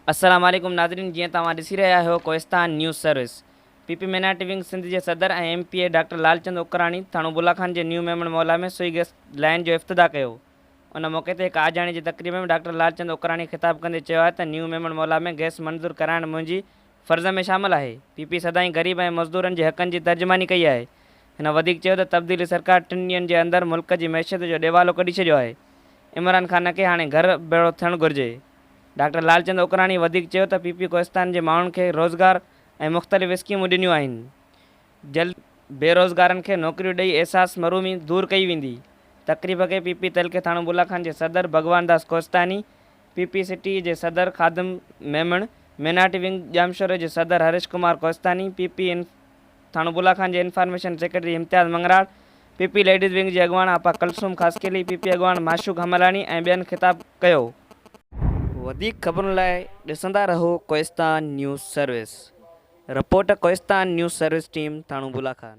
अस्सलाम वालेकुम नाज़रीन, जीअं तव्हां ॾिसी रहिया आहियो Kohistan news service. PP minority wing Sindh जे सदर ऐं MPA डॉक्टर लालचंद उकराणी थाणो बुलाखान जे न्यू मेमण मौला में सुई गैस लाइन जो इफ़्तिताह कयो। उन मौक़े ते हिकु आजाणी जी तक़रीब में डॉक्टर लालचंद उकराणी ख़िताब कंदे चयो आहे त न्यू मेमण मौला में गैस मंज़ूर कराइण मुंहिंजी फ़र्ज़ में शामिल आहे। पीपी सदाईं ग़रीब ऐं मज़दूरनि जे हक़नि जी तर्जुमानी कई आहे। हिन वधीक चयो त तब्दीली सरकार 3 ॾींहंनि जे अंदरि मुल्क जी मैशियत जो ॾेवालो कढी छॾियो आहे। इमरान ख़ान खे हाणे घर बेड़ो थियणु घुरिजे। डॉक्टर लालचंद उकराणी वधीक चयो त पीपी कोहिस्तान जे माण्हुनि खे रोज़गार ऐं मुख़्तलिफ़ स्कीमूं ॾिनियूं आहिनि। जल्द बेरोज़गारनि खे नौकरियूं ॾेई एहसास मरूमी दूर कई वेंदी। तक़रीब खे पीपी तहलके थाणो बुलाखान जे सदर भगवान दास कोहिस्तानी, पीपी सिटी जे सदर खादिम मेमण, मिनाटी विंग जामशोरे जे सदर हरीश कुमार कोहिस्तानी, पीपी थाणो बुलाखान जे इंफॉर्मेशन सेक्रेटरी इम्तियाज़ मंगराड़, पीपी लेडीज़ विंग जी अॻवान आपा कलसूम ख़ासकेली, पीपी अॻवान माशूक हमलानी ऐं ॿियनि ख़िताब कयो। वधीक ख़बरुनि लाइ ॾिसंदा रहो Kohistan news service. Reporter Kohistan news service team Thano बुलाखान।